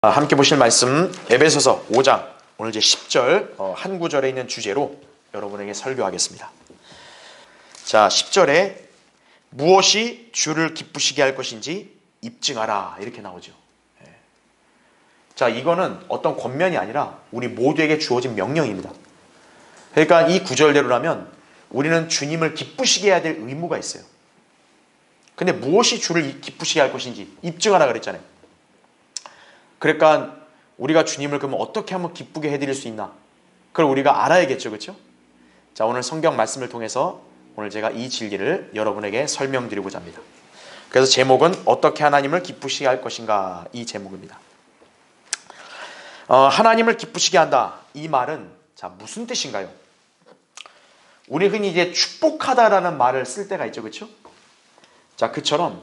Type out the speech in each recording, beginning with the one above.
함께 보실 말씀 에베소서 5장 오늘 이제 10절 한 구절에 있는 주제로 여러분에게 설교하겠습니다. 자, 10절에 무엇이 주를 기쁘시게 할 것인지 입증하라 이렇게 나오죠. 자, 이거는 어떤 권면이 아니라 우리 모두에게 주어진 명령입니다. 그러니까 이 구절대로라면 우리는 주님을 기쁘시게 해야 될 의무가 있어요. 근데 무엇이 주를 기쁘시게 할 것인지 입증하라 그랬잖아요. 그러니까 우리가 주님을 그러면 어떻게 하면 기쁘게 해드릴 수 있나? 그걸 우리가 알아야겠죠, 그렇죠? 자, 오늘 성경 말씀을 통해서 오늘 제가 이 진리를 여러분에게 설명드리고자 합니다. 그래서 제목은 어떻게 하나님을 기쁘시게 할 것인가, 이 제목입니다. 하나님을 기쁘시게 한다, 이 말은 자 무슨 뜻인가요? 우리 흔히 이제 축복하다라는 말을 쓸 때가 있죠, 그렇죠? 자, 그처럼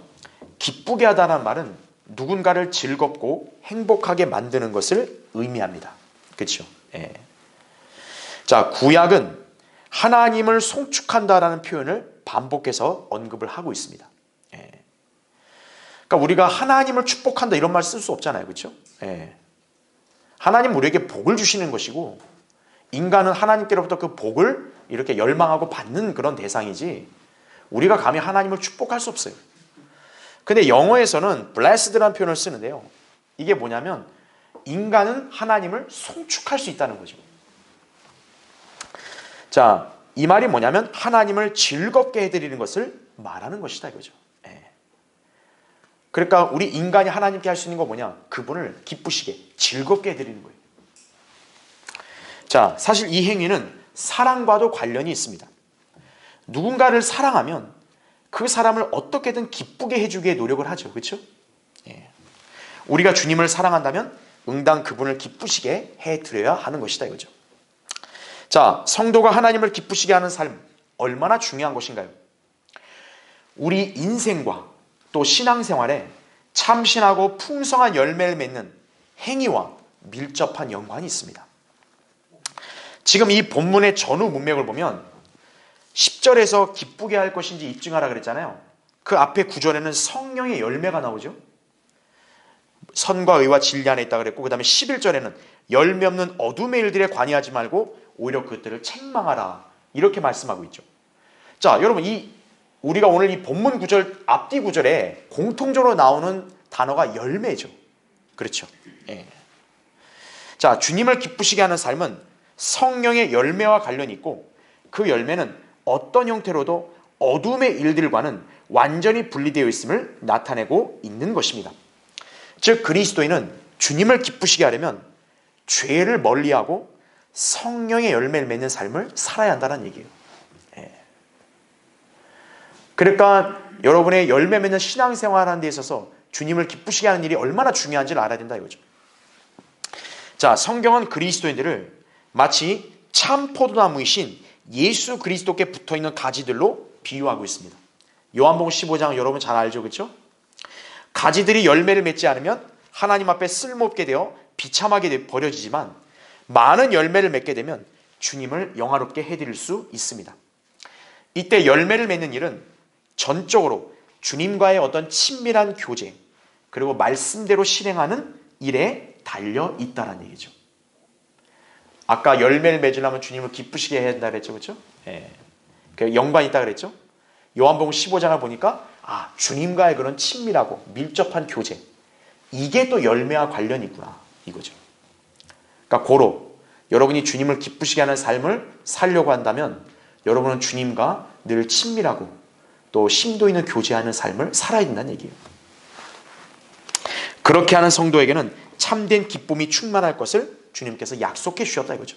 기쁘게 하다라는 말은 누군가를 즐겁고 행복하게 만드는 것을 의미합니다. 그렇죠? 예. 자, 구약은 하나님을 송축한다라는 표현을 반복해서 언급을 하고 있습니다. 예. 그러니까 우리가 하나님을 축복한다 이런 말 쓸 수 없잖아요. 그렇죠? 예. 하나님 우리에게 복을 주시는 것이고 인간은 하나님께로부터 그 복을 이렇게 열망하고 받는 그런 대상이지 우리가 감히 하나님을 축복할 수 없어요. 근데 영어에서는 blessed라는 표현을 쓰는데요. 이게 뭐냐면 인간은 하나님을 송축할 수 있다는 거죠. 자, 이 말이 뭐냐면 하나님을 즐겁게 해드리는 것을 말하는 것이다 이거죠. 예. 그러니까 우리 인간이 하나님께 할 수 있는 거 뭐냐? 그분을 기쁘시게 즐겁게 해드리는 거예요. 자, 사실 이 행위는 사랑과도 관련이 있습니다. 누군가를 사랑하면 그 사람을 어떻게든 기쁘게 해주기에 노력을 하죠. 그렇죠? 예. 우리가 주님을 사랑한다면 응당 그분을 기쁘시게 해드려야 하는 것이다 이거죠. 자, 성도가 하나님을 기쁘시게 하는 삶 얼마나 중요한 것인가요? 우리 인생과 또 신앙생활에 참신하고 풍성한 열매를 맺는 행위와 밀접한 연관이 있습니다. 지금 이 본문의 전후 문맥을 보면 10절에서 기쁘게 할 것인지 입증하라 그랬잖아요. 그 앞에 9절에는 성령의 열매가 나오죠. 선과 의와 진리 안에 있다 그랬고 그 다음에 11절에는 열매 없는 어둠의 일들에 관여하지 말고 오히려 그것들을 책망하라 이렇게 말씀하고 있죠. 자, 여러분 우리가 오늘 이 본문 9절 앞뒤 9절에 공통적으로 나오는 단어가 열매죠. 그렇죠. 예. 자, 주님을 기쁘시게 하는 삶은 성령의 열매와 관련이 있고 그 열매는 어떤 형태로도 어둠의 일들과는 완전히 분리되어 있음을 나타내고 있는 것입니다. 즉 그리스도인은 주님을 기쁘시게 하려면 죄를 멀리하고 성령의 열매를 맺는 삶을 살아야 한다는 얘기예요. 예. 그러니까 여러분의 열매 맺는 신앙생활하는 데 있어서 주님을 기쁘시게 하는 일이 얼마나 중요한지를 알아야 된다 이거죠. 자, 성경은 그리스도인들을 마치 참 포도나무이신 예수 그리스도께 붙어있는 가지들로 비유하고 있습니다. 요한복음 15장 여러분 잘 알죠, 그렇죠? 가지들이 열매를 맺지 않으면 하나님 앞에 쓸모없게 되어 비참하게 버려지지만 많은 열매를 맺게 되면 주님을 영화롭게 해드릴 수 있습니다. 이때 열매를 맺는 일은 전적으로 주님과의 어떤 친밀한 교제 그리고 말씀대로 실행하는 일에 달려 있다는 얘기죠. 아까 열매를 맺으려면 주님을 기쁘시게 해야 된다 그랬죠, 그렇죠? 예. 그 연관이 있다 그랬죠. 요한복음 15장을 보니까 주님과의 그런 친밀하고 밀접한 교제 이게 또 열매와 관련이 있구나 이거죠. 그러니까 고로 여러분이 주님을 기쁘시게 하는 삶을 살려고 한다면 여러분은 주님과 늘 친밀하고 또 심도 있는 교제하는 삶을 살아야 된다는 얘기예요. 그렇게 하는 성도에게는 참된 기쁨이 충만할 것을 주님께서 약속해 주셨다 이거죠.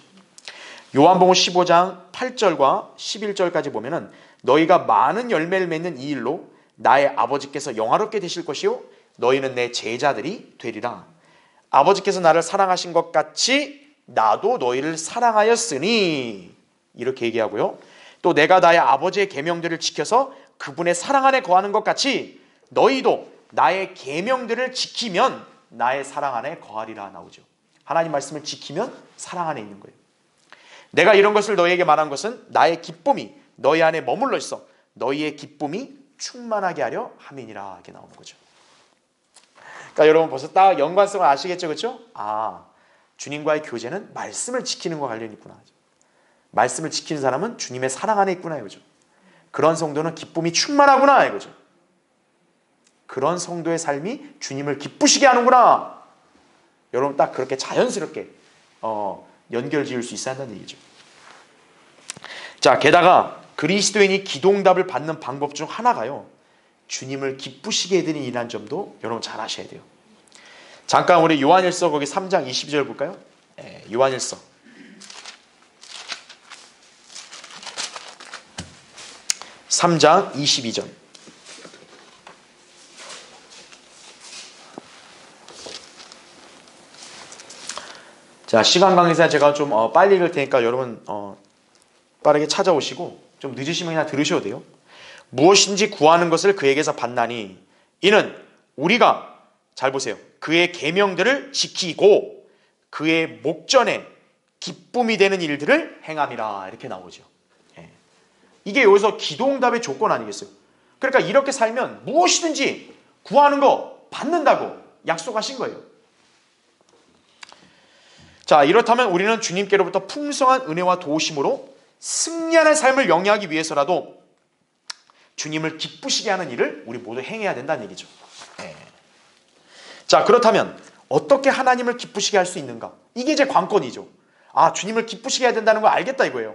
요한복음 15장 8절과 11절까지 보면은 너희가 많은 열매를 맺는 이 일로 나의 아버지께서 영화롭게 되실 것이요 너희는 내 제자들이 되리라. 아버지께서 나를 사랑하신 것 같이 나도 너희를 사랑하였으니 이렇게 얘기하고요. 또 내가 나의 아버지의 계명들을 지켜서 그분의 사랑 안에 거하는 것 같이 너희도 나의 계명들을 지키면 나의 사랑 안에 거하리라 나오죠. 하나님 말씀을 지키면 사랑 안에 있는 거예요. 내가 이런 것을 너희에게 말한 것은 나의 기쁨이 너희 안에 머물러 있어 너희의 기쁨이 충만하게 하려 함이니라 이렇게 나오는 거죠. 그러니까 여러분 벌써 딱 연관성을 아시겠죠, 그렇죠? 아, 주님과의 교제는 말씀을 지키는 것과 관련이 있구나. 말씀을 지키는 사람은 주님의 사랑 안에 있구나 이거죠. 그런 성도는 기쁨이 충만하구나 이거죠. 그런 성도의 삶이 주님을 기쁘시게 하는구나. 여러분 딱 그렇게 자연스럽게 연결 지을 수 있어야 한다는 얘기죠. 자, 게다가 그리스도인이 기도응답을 받는 방법 중 하나가요, 주님을 기쁘시게 해드리는 일이라는 점도 여러분 잘 아셔야 돼요. 잠깐 우리 요한일서 거기 3장 22절 볼까요? 요한일서 3장 22절. 자, 시간 관계상 제가 좀 빨리 읽을 테니까 여러분 빠르게 찾아오시고, 좀 늦으시면 그냥 들으셔도 돼요. 무엇인지 구하는 것을 그에게서 받나니 이는 우리가, 잘 보세요, 그의 계명들을 지키고 그의 목전에 기쁨이 되는 일들을 행함이라 이렇게 나오죠. 이게 여기서 기도응답의 조건 아니겠어요? 그러니까 이렇게 살면 무엇이든지 구하는 거 받는다고 약속하신 거예요. 자, 이렇다면 우리는 주님께로부터 풍성한 은혜와 도우심으로 승리하는 삶을 영위하기 위해서라도 주님을 기쁘시게 하는 일을 우리 모두 행해야 된다는 얘기죠. 자, 그렇다면 어떻게 하나님을 기쁘시게 할 수 있는가? 이게 이제 관건이죠. 아, 주님을 기쁘시게 해야 된다는 걸 알겠다 이거예요.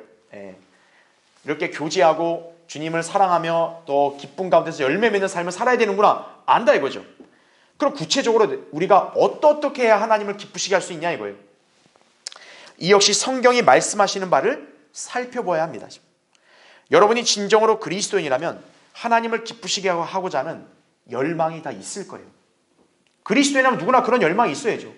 이렇게 교제하고 주님을 사랑하며 또 기쁨 가운데서 열매 맺는 삶을 살아야 되는구나, 안다 이거죠. 그럼 구체적으로 우리가 어떻게 해야 하나님을 기쁘시게 할 수 있냐 이거예요. 이 역시 성경이 말씀하시는 바를 살펴봐야 합니다. 여러분이 진정으로 그리스도인이라면 하나님을 기쁘시게 하고자 하는 열망이 다 있을 거예요. 그리스도인이라면 누구나 그런 열망이 있어야죠.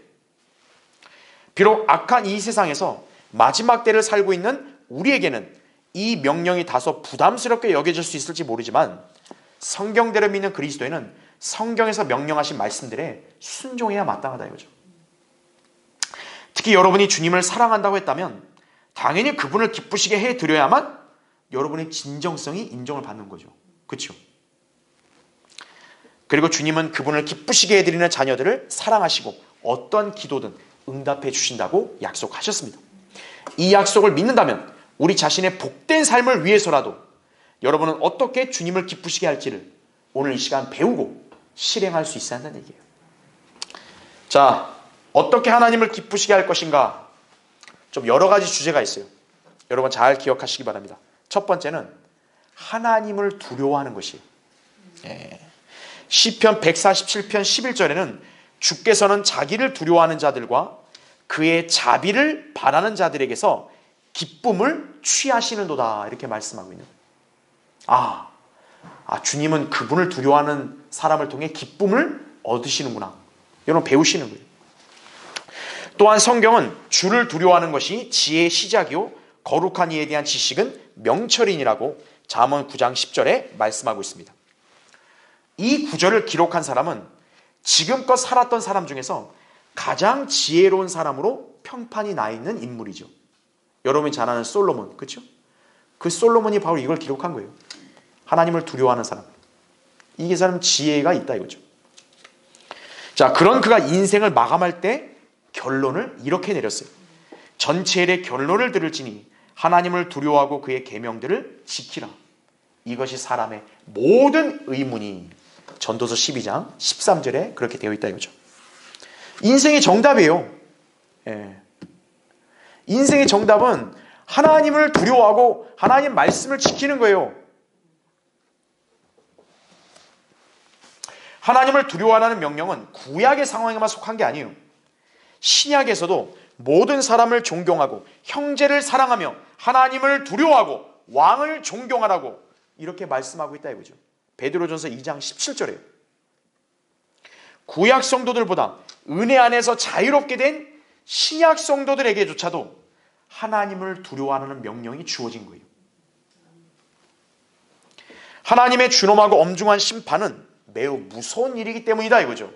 비록 악한 이 세상에서 마지막 때를 살고 있는 우리에게는 이 명령이 다소 부담스럽게 여겨질 수 있을지 모르지만, 성경대로 믿는 그리스도인은 성경에서 명령하신 말씀들에 순종해야 마땅하다 이거죠. 특히 여러분이 주님을 사랑한다고 했다면 당연히 그분을 기쁘시게 해드려야만 여러분의 진정성이 인정을 받는 거죠. 그렇죠? 그리고 주님은 그분을 기쁘시게 해드리는 자녀들을 사랑하시고 어떤 기도든 응답해 주신다고 약속하셨습니다. 이 약속을 믿는다면 우리 자신의 복된 삶을 위해서라도 여러분은 어떻게 주님을 기쁘시게 할지를 오늘 이 시간 배우고 실행할 수 있어야 한다는 얘기예요. 자, 어떻게 하나님을 기쁘시게 할 것인가? 좀 여러 가지 주제가 있어요. 여러분 잘 기억하시기 바랍니다. 첫 번째는 하나님을 두려워하는 것이에요. 시편 147편 11절에는 주께서는 자기를 두려워하는 자들과 그의 자비를 바라는 자들에게서 기쁨을 취하시는도다 이렇게 말씀하고 있는 거예요. 주님은 그분을 두려워하는 사람을 통해 기쁨을 얻으시는구나. 여러분 배우시는 거예요. 또한 성경은 주를 두려워하는 것이 지혜의 시작이요 거룩한 이에 대한 지식은 명철이니라고 잠언 9장 10절에 말씀하고 있습니다. 이 구절을 기록한 사람은 지금껏 살았던 사람 중에서 가장 지혜로운 사람으로 평판이 나 있는 인물이죠. 여러분이 잘 아는 솔로몬, 그렇죠? 그 솔로몬이 바로 이걸 기록한 거예요. 하나님을 두려워하는 사람. 이게 사람 지혜가 있다 이거죠. 자, 그런 그가 인생을 마감할 때 결론을 이렇게 내렸어요. 전체 일의 결론을 들을지니 하나님을 두려워하고 그의 계명들을 지키라. 이것이 사람의 모든 의문이 전도서 12장 13절에 그렇게 되어 있다 이거죠. 인생의 정답이에요. 인생의 정답은 하나님을 두려워하고 하나님 말씀을 지키는 거예요. 하나님을 두려워하라는 명령은 구약의 상황에만 속한 게 아니에요. 신약에서도 모든 사람을 존경하고 형제를 사랑하며 하나님을 두려워하고 왕을 존경하라고 이렇게 말씀하고 있다 이거죠. 베드로전서 2장 17절에요. 구약 성도들보다 은혜 안에서 자유롭게 된 신약 성도들에게조차도 하나님을 두려워하는 명령이 주어진 거예요. 하나님의 준엄하고 엄중한 심판은 매우 무서운 일이기 때문이다 이거죠.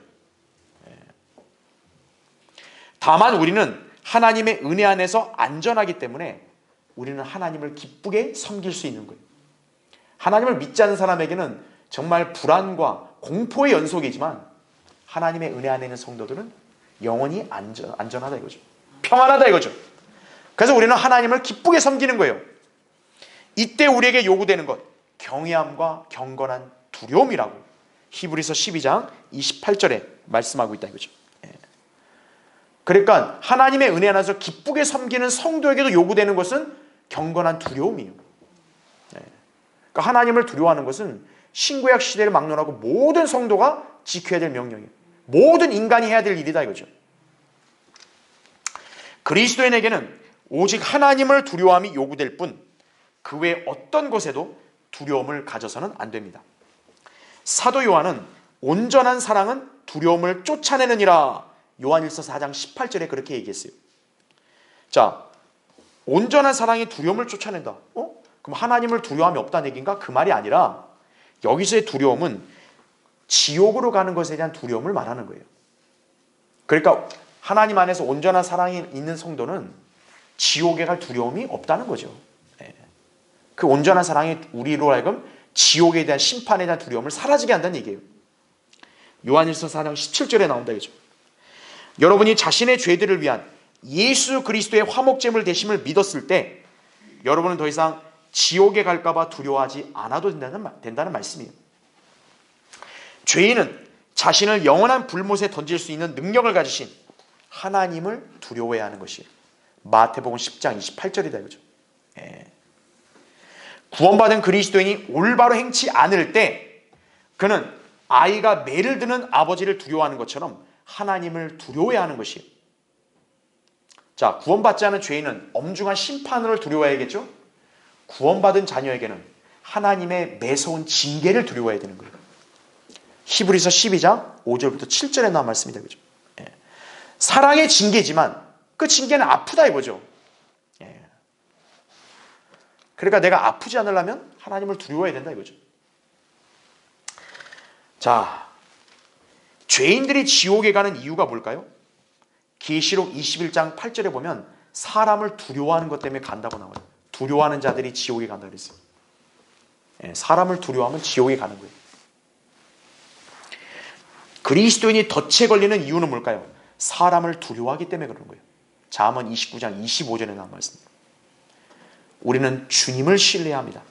다만 우리는 하나님의 은혜 안에서 안전하기 때문에 우리는 하나님을 기쁘게 섬길 수 있는 거예요. 하나님을 믿지 않는 사람에게는 정말 불안과 공포의 연속이지만 하나님의 은혜 안에 있는 성도들은 영원히 안전하다 이거죠. 평안하다 이거죠. 그래서 우리는 하나님을 기쁘게 섬기는 거예요. 이때 우리에게 요구되는 것, 경외함과 경건한 두려움이라고 히브리서 12장 28절에 말씀하고 있다 이거죠. 그러니까 하나님의 은혜 안에서 기쁘게 섬기는 성도에게도 요구되는 것은 경건한 두려움이에요. 그러니까 하나님을 두려워하는 것은 신구약 시대를 막론하고 모든 성도가 지켜야 될 명령이에요. 모든 인간이 해야 될 일이다 이거죠. 그리스도인에게는 오직 하나님을 두려워함이 요구될 뿐 그 외 어떤 것에도 두려움을 가져서는 안 됩니다. 사도 요한은 온전한 사랑은 두려움을 쫓아내느니라 요한일서 4장 18절에 그렇게 얘기했어요. 자, 온전한 사랑이 두려움을 쫓아낸다. 그럼 하나님을 두려워함이 없다는 얘기인가? 그 말이 아니라 여기서의 두려움은 지옥으로 가는 것에 대한 두려움을 말하는 거예요. 그러니까 하나님 안에서 온전한 사랑이 있는 성도는 지옥에 갈 두려움이 없다는 거죠. 그 온전한 사랑이 우리로 하여금 지옥에 대한 심판에 대한 두려움을 사라지게 한다는 얘기예요. 요한일서 4장 17절에 나온다 이거죠. 여러분이 자신의 죄들을 위한 예수 그리스도의 화목제물 되심을 믿었을 때 여러분은 더 이상 지옥에 갈까봐 두려워하지 않아도 된다는 말씀이에요. 죄인은 자신을 영원한 불못에 던질 수 있는 능력을 가지신 하나님을 두려워해야 하는 것이에요. 마태복음 10장 28절이다 이거죠. 구원받은 그리스도인이 올바로 행치 않을 때 그는 아이가 매를 드는 아버지를 두려워하는 것처럼 하나님을 두려워해야 하는 것이에요. 자, 구원받지 않은 죄인은 엄중한 심판을 두려워해야겠죠? 구원받은 자녀에게는 하나님의 매서운 징계를 두려워해야 되는 거예요. 히브리서 12장 5절부터 7절에 나온 말씀이다. 그죠? 사랑의 징계지만 그 징계는 아프다 이거죠. 그러니까 내가 아프지 않으려면 하나님을 두려워해야 된다 이거죠. 자, 죄인들이 지옥에 가는 이유가 뭘까요? 계시록 21장 8절에 보면 사람을 두려워하는 것 때문에 간다고 나와요. 두려워하는 자들이 지옥에 간다 그랬어요. 사람을 두려워하면 지옥에 가는 거예요. 그리스도인이 덫에 걸리는 이유는 뭘까요? 사람을 두려워하기 때문에 그런 거예요. 잠언 29장 25절에 나온 말씀입니다. 우리는 주님을 신뢰합니다.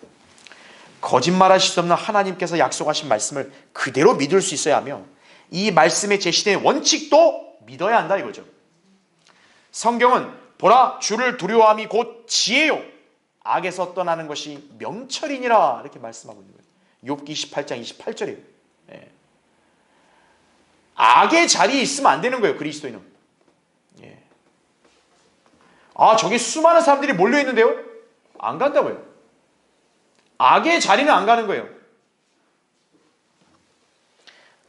거짓말하실 수 없는 하나님께서 약속하신 말씀을 그대로 믿을 수 있어야 하며 이 말씀에 제시된 원칙도 믿어야 한다 이거죠. 성경은 보라 주를 두려워함이 곧 지혜요 악에서 떠나는 것이 명철이니라 이렇게 말씀하고 있는 거예요. 욥기 28장 28절이에요. 악의 자리에 있으면 안 되는 거예요. 그리스도인은. 아, 저기 수많은 사람들이 몰려있는데요? 안 간다고요. 악의 자리는 안 가는 거예요.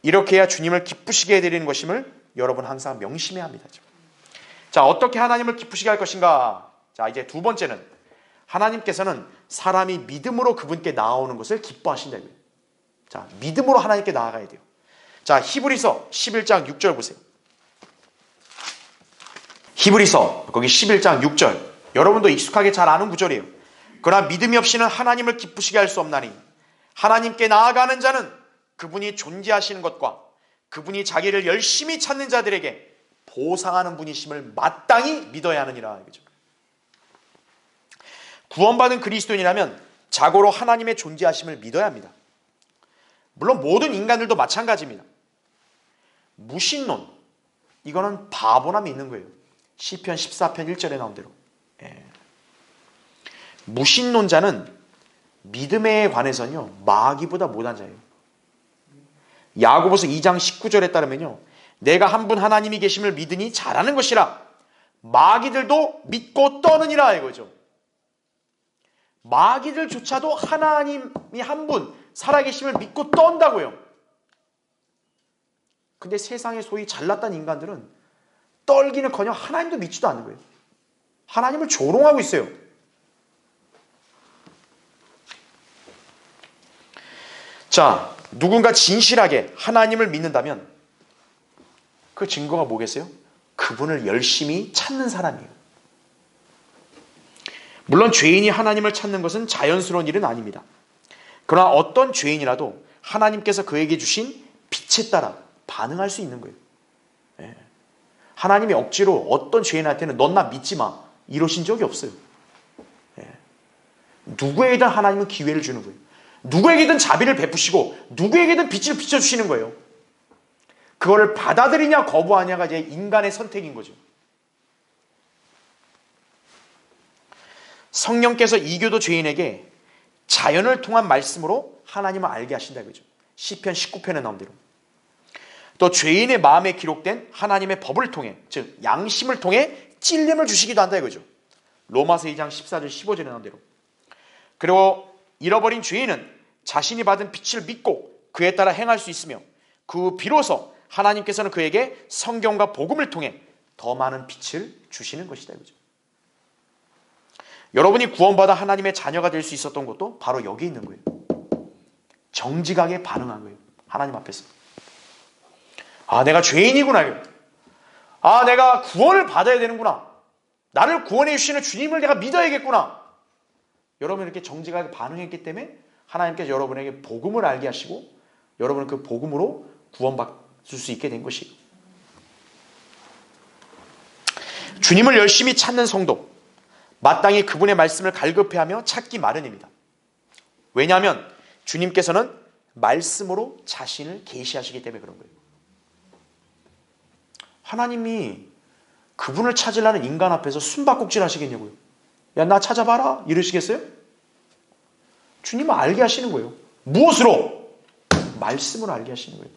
이렇게 해야 주님을 기쁘시게 해드리는 것임을 여러분 항상 명심해야 합니다. 자, 어떻게 하나님을 기쁘시게 할 것인가? 자, 이제 두 번째는 하나님께서는 사람이 믿음으로 그분께 나아오는 것을 기뻐하신다고요. 자, 믿음으로 하나님께 나아가야 돼요. 자, 히브리서 11장 6절 보세요. 히브리서 거기 11장 6절. 여러분도 익숙하게 잘 아는 구절이에요. 그러나 믿음이 없이는 하나님을 기쁘시게 할 수 없나니 하나님께 나아가는 자는 그분이 존재하시는 것과 그분이 자기를 열심히 찾는 자들에게 보상하는 분이심을 마땅히 믿어야 하느니라. 구원받은 그리스도인이라면 자고로 하나님의 존재하심을 믿어야 합니다. 물론 모든 인간들도 마찬가지입니다. 무신론, 이거는 바보나 믿는 거예요. 시편 14편 1절에 나온 대로. 무신론자는 믿음에 관해서는요 마귀보다 못한 자예요. 야고보서 2장 19절에 따르면요 내가 한 분 하나님이 계심을 믿으니 잘하는 것이라 마귀들도 믿고 떠느니라 이거죠. 마귀들조차도 하나님이 한 분 살아계심을 믿고 떤다고요. 근데 세상에 소위 잘났던 인간들은 떨기는커녕 하나님도 믿지도 않는 거예요. 하나님을 조롱하고 있어요. 자, 누군가 진실하게 하나님을 믿는다면 그 증거가 뭐겠어요? 그분을 열심히 찾는 사람이에요. 물론 죄인이 하나님을 찾는 것은 자연스러운 일은 아닙니다. 그러나 어떤 죄인이라도 하나님께서 그에게 주신 빛에 따라 반응할 수 있는 거예요. 예. 하나님이 억지로 어떤 죄인한테는 넌 나 믿지 마 이러신 적이 없어요. 예. 누구에게든 하나님은 기회를 주는 거예요. 누구에게든 자비를 베푸시고 누구에게든 빛을 비춰주시는 거예요. 그거를 받아들이냐 거부하냐가 이제 인간의 선택인 거죠. 성령께서 이교도 죄인에게 자연을 통한 말씀으로 하나님을 알게 하신다 이거죠. 시편 19편에 나온 대로. 또 죄인의 마음에 기록된 하나님의 법을 통해, 즉 양심을 통해 찔림을 주시기도 한다 이거죠. 로마서 2장 14절 15절에 나온 대로. 그리고 잃어버린 죄인은 자신이 받은 빛을 믿고 그에 따라 행할 수 있으며 그 비로소 하나님께서는 그에게 성경과 복음을 통해 더 많은 빛을 주시는 것이다 이거죠. 여러분이 구원받아 하나님의 자녀가 될 수 있었던 것도 바로 여기 있는 거예요. 정직하게 반응한 거예요. 하나님 앞에서. 아, 내가 죄인이구나. 아, 내가 구원을 받아야 되는구나. 나를 구원해 주시는 주님을 내가 믿어야겠구나. 여러분 이렇게 정직하게 반응했기 때문에 하나님께서 여러분에게 복음을 알게 하시고 여러분은 그 복음으로 구원받을 수 있게 된 것이에요. 주님을 열심히 찾는 성도, 마땅히 그분의 말씀을 갈급해하며 찾기 마련입니다. 왜냐하면 주님께서는 말씀으로 자신을 계시하시기 때문에 그런 거예요. 하나님이 그분을 찾으려는 인간 앞에서 숨바꼭질 하시겠냐고요. 야, 나 찾아봐라 이러시겠어요? 주님은 알게 하시는 거예요. 무엇으로? 말씀으로 알게 하시는 거예요.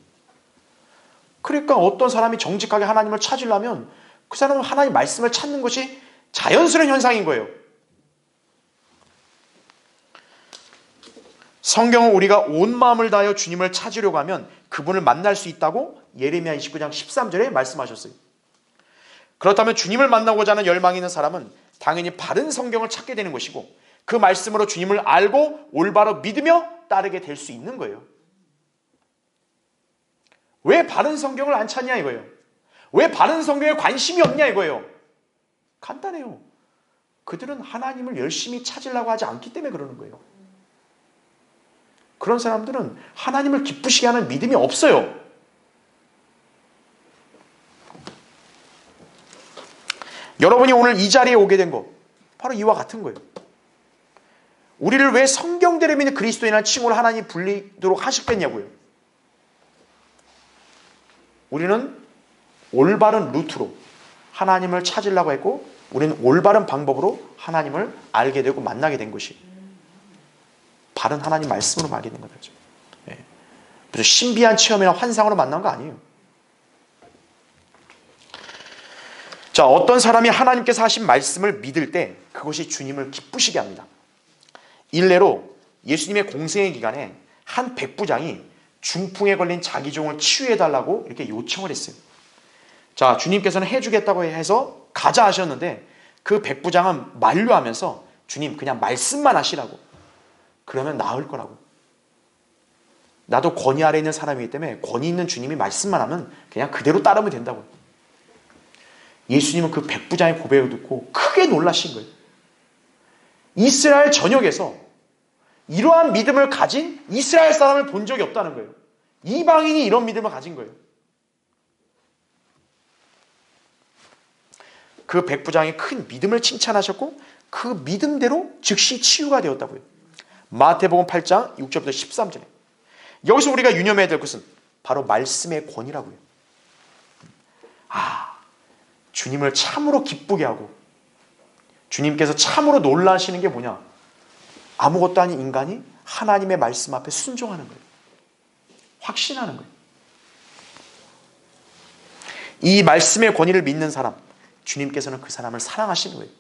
그러니까 어떤 사람이 정직하게 하나님을 찾으려면 그 사람은 하나님 말씀을 찾는 것이 자연스러운 현상인 거예요. 성경은 우리가 온 마음을 다하여 주님을 찾으려고 하면 그분을 만날 수 있다고 예레미야 29장 13절에 말씀하셨어요. 그렇다면 주님을 만나고자 하는 열망이 있는 사람은 당연히 바른 성경을 찾게 되는 것이고 그 말씀으로 주님을 알고 올바로 믿으며 따르게 될 수 있는 거예요. 왜 바른 성경을 안 찾냐 이거예요. 왜 바른 성경에 관심이 없냐 이거예요. 간단해요. 그들은 하나님을 열심히 찾으려고 하지 않기 때문에 그러는 거예요. 그런 사람들은 하나님을 기쁘시게 하는 믿음이 없어요. 여러분이 오늘 이 자리에 오게 된 거 바로 이와 같은 거예요. 우리를 왜 성경대로 믿는 그리스도인이라는 칭호로 하나님이 불리도록 하셨겠냐고요. 우리는 올바른 루트로 하나님을 찾으려고 했고 우리는 올바른 방법으로 하나님을 알게 되고 만나게 된 것이 바른 하나님 말씀으로 알게 된 거죠. 예. 무슨 신비한 체험이나 환상으로 만난 거 아니에요. 자, 어떤 사람이 하나님께서 하신 말씀을 믿을 때 그것이 주님을 기쁘시게 합니다. 일례로 예수님의 공생의 기간에 한 백부장이 중풍에 걸린 자기 종을 치유해달라고 이렇게 요청을 했어요. 자, 주님께서는 해주겠다고 해서 가자 하셨는데 그 백부장은 만류하면서 주님 그냥 말씀만 하시라고. 그러면 나을 거라고. 나도 권위 아래 있는 사람이기 때문에 권위 있는 주님이 말씀만 하면 그냥 그대로 따르면 된다고. 예수님은 그 백부장의 고백을 듣고 크게 놀라신 거예요. 이스라엘 전역에서 이러한 믿음을 가진 이스라엘 사람을 본 적이 없다는 거예요. 이방인이 이런 믿음을 가진 거예요. 그 백부장의 큰 믿음을 칭찬하셨고 그 믿음대로 즉시 치유가 되었다고요. 마태복음 8장 6절부터 13절에 여기서 우리가 유념해야 될 것은 바로 말씀의 권위라고요. 주님을 참으로 기쁘게 하고 주님께서 참으로 놀라시는 게 뭐냐? 아무것도 아닌 인간이 하나님의 말씀 앞에 순종하는 거예요. 확신하는 거예요. 이 말씀의 권위를 믿는 사람, 주님께서는 그 사람을 사랑하시는 거예요.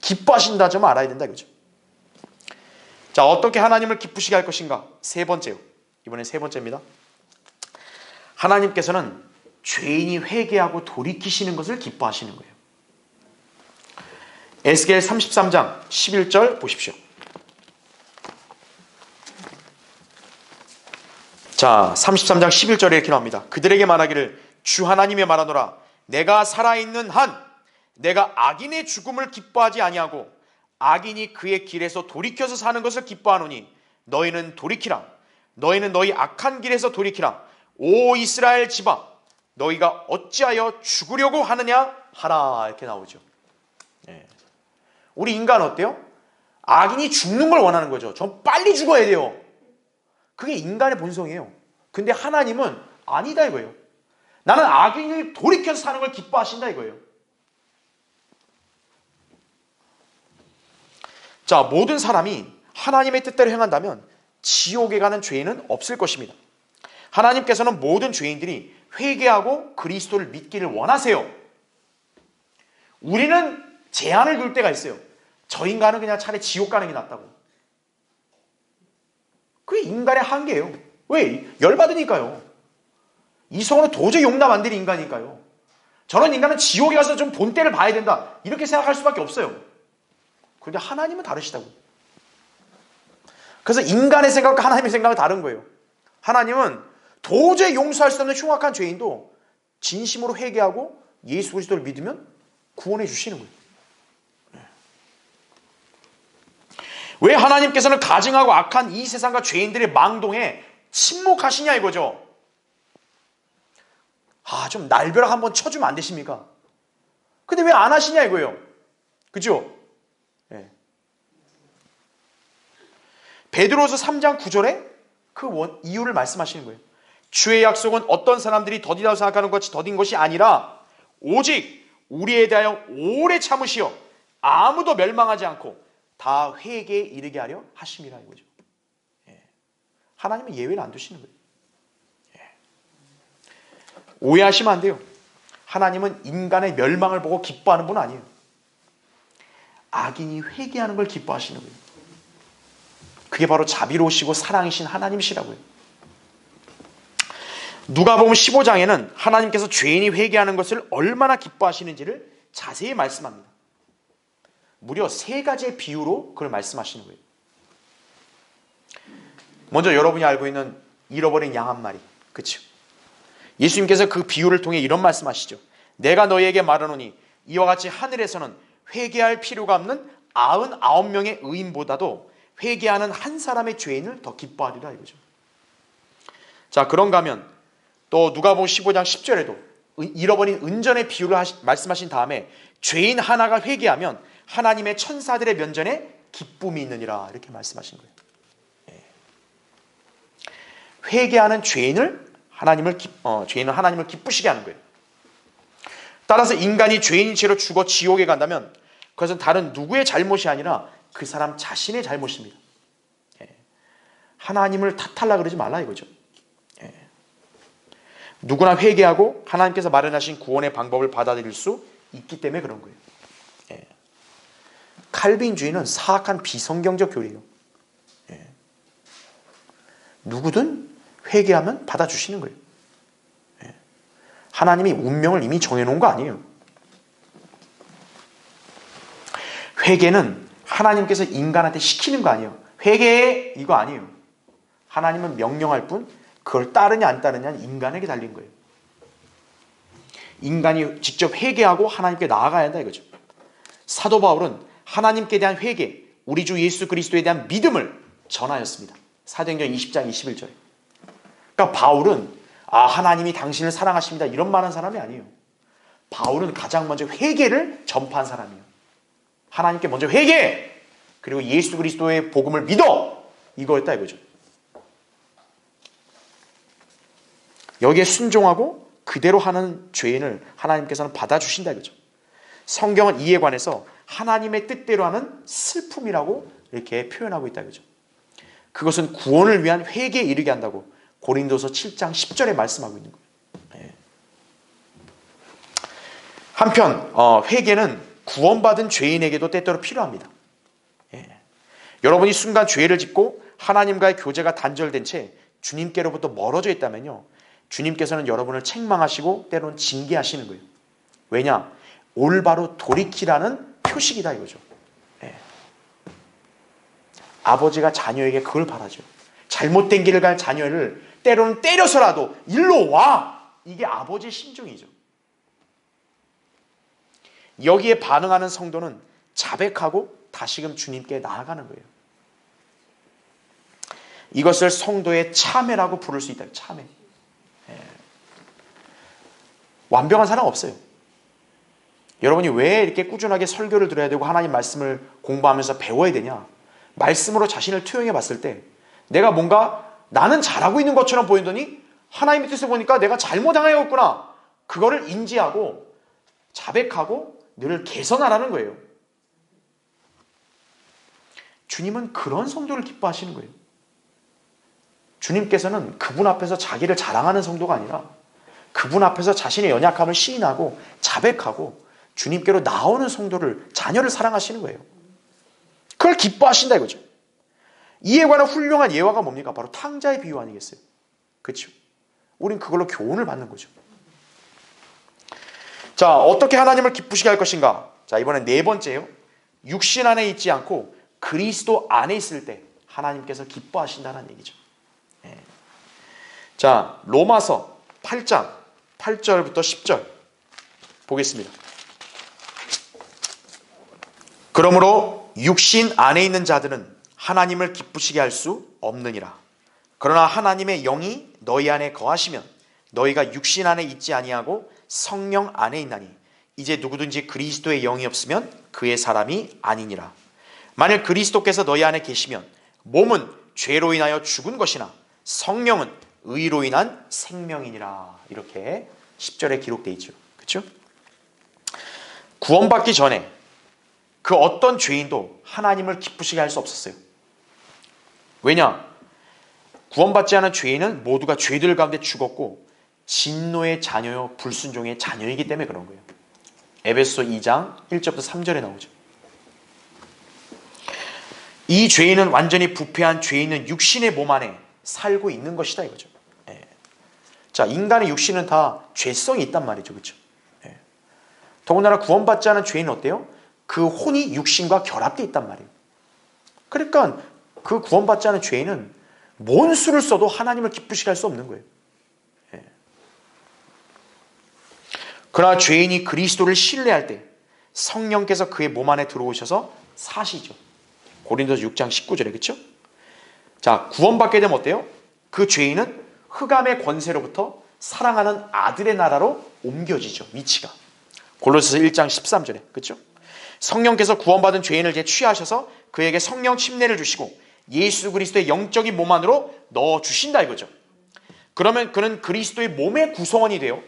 기뻐하신다 좀 알아야 된다 이거죠. 자, 어떻게 하나님을 기쁘시게 할 것인가? 세 번째요. 이번엔 세 번째입니다. 하나님께서는 죄인이 회개하고 돌이키시는 것을 기뻐하시는 거예요. 에스겔 33장 11절 보십시오. 자, 33장 11절에 이렇게 나옵니다. 그들에게 말하기를 주 하나님의 말하노라 내가 살아있는 한 내가 악인의 죽음을 기뻐하지 아니하고 악인이 그의 길에서 돌이켜서 사는 것을 기뻐하노니 너희는 돌이키라. 너희는 너희 악한 길에서 돌이키라. 오 이스라엘 집아 너희가 어찌하여 죽으려고 하느냐 하라 이렇게 나오죠. 예. 우리 인간 어때요? 악인이 죽는 걸 원하는 거죠. 전 빨리 죽어야 돼요. 그게 인간의 본성이에요. 근데 하나님은 아니다 이거예요. 나는 악인을 돌이켜서 사는 걸 기뻐하신다 이거예요. 자, 모든 사람이 하나님의 뜻대로 행한다면 지옥에 가는 죄인은 없을 것입니다. 하나님께서는 모든 죄인들이 회개하고 그리스도를 믿기를 원하세요. 우리는 제한을 둘 때가 있어요. 저 인간은 그냥 차라리 지옥 가는 게 낫다고. 그게 인간의 한계예요. 왜? 열받으니까요. 이성으로 도저히 용납 안 되는 인간이니까요. 저런 인간은 지옥에 가서 좀 본때를 봐야 된다. 이렇게 생각할 수밖에 없어요. 그런데 하나님은 다르시다고. 그래서 인간의 생각과 하나님의 생각은 다른 거예요. 하나님은 도저히 용서할 수 없는 흉악한 죄인도 진심으로 회개하고 예수 그리스도를 믿으면 구원해 주시는 거예요. 왜 하나님께서는 가증하고 악한 이 세상과 죄인들의 망동에 침묵하시냐 이거죠. 좀 날벼락 한번 쳐주면 안 되십니까? 근데 왜 안 하시냐 이거예요. 그죠? 네. 베드로서 3장 9절에 그 이유를 말씀하시는 거예요. 주의 약속은 어떤 사람들이 더디다고 생각하는 것이 더딘 것이 아니라 오직 우리에 대하여 오래 참으시어 아무도 멸망하지 않고 다 회개에 이르게 하려 하심이라 이거죠. 예. 하나님은 예외를 안 두시는 거예요. 예. 오해하시면 안 돼요. 하나님은 인간의 멸망을 보고 기뻐하는 분 아니에요. 악인이 회개하는 걸 기뻐하시는 거예요. 그게 바로 자비로우시고 사랑이신 하나님이시라고요. 누가복음 15장에는 하나님께서 죄인이 회개하는 것을 얼마나 기뻐하시는지를 자세히 말씀합니다. 무려 3가지의 비유로 그걸 말씀하시는 거예요. 먼저 여러분이 알고 있는 잃어버린 양 한 마리. 그렇죠? 예수님께서 그 비유를 통해 이런 말씀하시죠. 내가 너희에게 말하노니 이와 같이 하늘에서는 회개할 필요가 없는 99명의 의인보다도 회개하는 한 사람의 죄인을 더 기뻐하리라 이거죠. 자, 그런가 하면 또 누가복음 15장 10절에도 잃어버린 은전의 비유를 말씀하신 다음에 죄인 하나가 회개하면 하나님의 천사들의 면전에 기쁨이 있느니라 이렇게 말씀하신 거예요. 회개하는 죄인은 하나님을 기쁘시게 하는 거예요. 따라서 인간이 죄인 죄로 죽어 지옥에 간다면 그것은 다른 누구의 잘못이 아니라 그 사람 자신의 잘못입니다. 하나님을 탓하려고 그러지 말라 이거죠. 누구나 회개하고 하나님께서 마련하신 구원의 방법을 받아들일 수 있기 때문에 그런 거예요. 칼빈주의는 사악한 비성경적 교리예요. 누구든 회개하면 받아주시는 거예요. 하나님이 운명을 이미 정해놓은 거 아니에요. 회개는 하나님께서 인간한테 시키는 거 아니에요. 회개해 이거 아니에요. 하나님은 명령할 뿐 그걸 따르냐 안 따르냐는 인간에게 달린 거예요. 인간이 직접 회개하고 하나님께 나아가야 한다 이거죠. 사도 바울은 하나님께 대한 회개, 우리 주 예수 그리스도에 대한 믿음을 전하였습니다. 사도행전 20장 21절에. 그러니까 바울은 하나님이 당신을 사랑하십니다 이런 말한 사람이 아니에요. 바울은 가장 먼저 회개를 전파한 사람이에요. 하나님께 먼저 회개, 그리고 예수 그리스도의 복음을 믿어, 이거였다 이거죠. 여기에 순종하고 그대로 하는 죄인을 하나님께서는 받아주신다 이거죠. 성경은 이에 관해서 하나님의 뜻대로 하는 슬픔이라고 이렇게 표현하고 있다 이거죠. 그것은 구원을 위한 회개에 이르게 한다고 고린도서 7장 10절에 말씀하고 있는 거예요. 한편 회개는 구원받은 죄인에게도 때때로 필요합니다. 여러분이 순간 죄를 짓고 하나님과의 교제가 단절된 채 주님께로부터 멀어져 있다면요, 주님께서는 여러분을 책망하시고 때로는 징계하시는 거예요. 왜냐? 올바로 돌이키라는 표식이다 이거죠. 아버지가 자녀에게 그걸 바라죠. 잘못된 길을 갈 자녀를 때로는 때려서라도 일로 와! 이게 아버지의 심정이죠. 여기에 반응하는 성도는 자백하고 다시금 주님께 나아가는 거예요. 이것을 성도의 참회라고 부를 수 있다. 참회. 완벽한 사람 없어요. 여러분이 왜 이렇게 꾸준하게 설교를 들어야 되고 하나님 말씀을 공부하면서 배워야 되냐? 말씀으로 자신을 투영해 봤을 때 내가 뭔가 나는 잘하고 있는 것처럼 보이더니 하나님의 뜻을 보니까 내가 잘못당하여 있구나. 그거를 인지하고 자백하고 늘 개선하라는 거예요. 주님은 그런 성도를 기뻐하시는 거예요. 주님께서는 그분 앞에서 자기를 자랑하는 성도가 아니라 그분 앞에서 자신의 연약함을 시인하고 자백하고 주님께로 나오는 성도를, 자녀를 사랑하시는 거예요. 그걸 기뻐하신다 이거죠. 이에 관한 훌륭한 예화가 뭡니까? 바로 탕자의 비유 아니겠어요? 그렇죠? 우린 그걸로 교훈을 받는 거죠. 자, 어떻게 하나님을 기쁘시게 할 것인가? 자, 이번엔 네 번째요. 육신 안에 있지 않고 그리스도 안에 있을 때 하나님께서 기뻐하신다는 얘기죠. 네. 자, 로마서 8장 8절부터 10절 보겠습니다. 그러므로 육신 안에 있는 자들은 하나님을 기쁘시게 할 수 없느니라. 그러나 하나님의 영이 너희 안에 거하시면 너희가 육신 안에 있지 아니하고 성령 안에 있나니 이제 누구든지 그리스도의 영이 없으면 그의 사람이 아니니라. 만일 그리스도께서 너희 안에 계시면 몸은 죄로 인하여 죽은 것이나 성령은 의로 인한 생명이니라. 이렇게 10절에 기록되어 있죠. 그렇죠? 구원받기 전에 그 어떤 죄인도 하나님을 기쁘시게 할 수 없었어요. 왜냐? 구원받지 않은 죄인은 모두가 죄들 가운데 죽었고 진노의 자녀요 불순종의 자녀이기 때문에 그런 거예요. 에베소 2장 1절부터 3절에 나오죠. 이 죄인은 완전히 부패한 죄인은 육신의 몸 안에 살고 있는 것이다 이거죠. 예. 자, 인간의 육신은 다 죄성이 있단 말이죠. 그렇죠? 예. 더군다나 구원받지 않은 죄인은 어때요? 그 혼이 육신과 결합되어 있단 말이에요. 그러니까 그 구원받지 않은 죄인은 뭔 수를 써도 하나님을 기쁘시게 할 수 없는 거예요. 예. 그러나 죄인이 그리스도를 신뢰할 때 성령께서 그의 몸 안에 들어오셔서 사시죠. 고린도서 6장 19절에 그렇죠? 자, 구원받게 되면 어때요? 그 죄인은 흑암의 권세로부터 사랑하는 아들의 나라로 옮겨지죠. 위치가. 골로새서 1장 13절에 그렇죠? 성령께서 구원받은 죄인을 이제 취하셔서 그에게 성령 침례를 주시고 예수 그리스도의 영적인 몸 안으로 넣어주신다 이거죠. 그러면 그는 그리스도의 몸의 구성원이 돼요.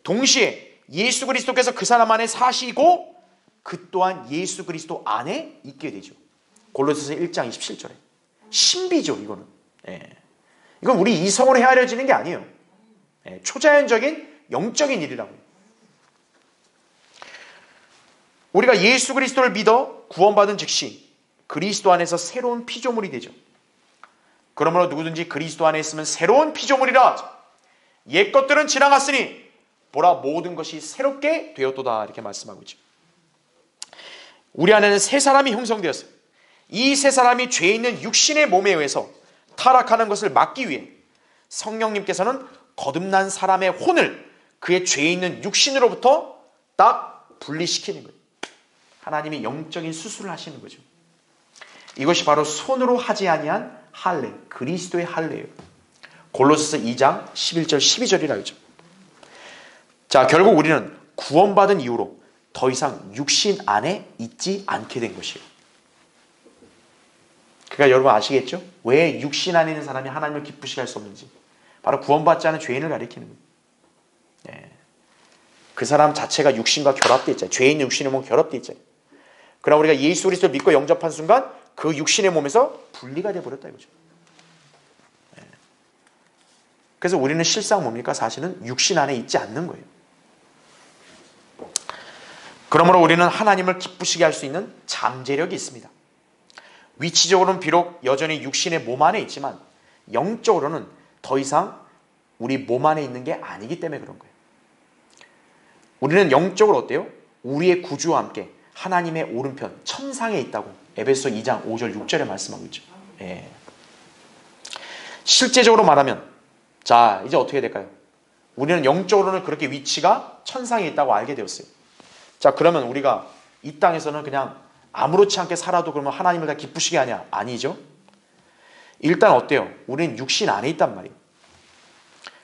동시에 예수 그리스도께서 그 사람 안에 사시고 그 또한 예수 그리스도 안에 있게 되죠. 골로새서 1장 27절에. 신비죠 이거는. 예. 이건 우리 이성으로 헤아려지는 게 아니에요. 예. 초자연적인 영적인 일이라고요. 우리가 예수 그리스도를 믿어 구원받은 즉시 그리스도 안에서 새로운 피조물이 되죠. 그러므로 누구든지 그리스도 안에 있으면 새로운 피조물이라. 옛 것들은 지나갔으니 보라 모든 것이 새롭게 되었도다 이렇게 말씀하고 있죠. 우리 안에는 새 사람이 형성되었어요. 이 새 사람이 죄 있는 육신의 몸에 의해서 타락하는 것을 막기 위해 성령님께서는 거듭난 사람의 혼을 그의 죄 있는 육신으로부터 딱 분리시키는 거예요. 하나님이 영적인 수술을 하시는 거죠. 이것이 바로 손으로 하지 아니한 할례, 그리스도의 할례예요. 골로새서 2장 11절 12절이라 하죠. 자, 결국 우리는 구원받은 이후로 더 이상 육신 안에 있지 않게 된 것이에요. 그러니까 여러분 아시겠죠? 왜 육신 안에 있는 사람이 하나님을 기쁘시게 할 수 없는지. 바로 구원받지 않은 죄인을 가리키는 거예요. 네. 그 사람 자체가 육신과 결합되어 있잖아요. 죄인 육신의 몸 결합되어 있잖아요. 그러나 우리가 예수 그리스도를 믿고 영접한 순간 그 육신의 몸에서 분리가 되어버렸다 이거죠. 네. 그래서 우리는 실상 뭡니까? 사실은 육신 안에 있지 않는 거예요. 그러므로 우리는 하나님을 기쁘시게 할 수 있는 잠재력이 있습니다. 위치적으로는 비록 여전히 육신의 몸 안에 있지만 영적으로는 더 이상 우리 몸 안에 있는 게 아니기 때문에 그런 거예요. 우리는 영적으로 어때요? 우리의 구주와 함께 하나님의 오른편 천상에 있다고 에베소 2장 5절 6절에 말씀하고 있죠. 예. 실제적으로 말하면 자 이제 어떻게 될까요? 우리는 영적으로는 그렇게 위치가 천상에 있다고 알게 되었어요. 자 그러면 우리가 이 땅에서는 그냥 아무렇지 않게 살아도 그러면 하나님을 다 기쁘시게 하냐? 아니죠. 일단 어때요? 우리는 육신 안에 있단 말이에요.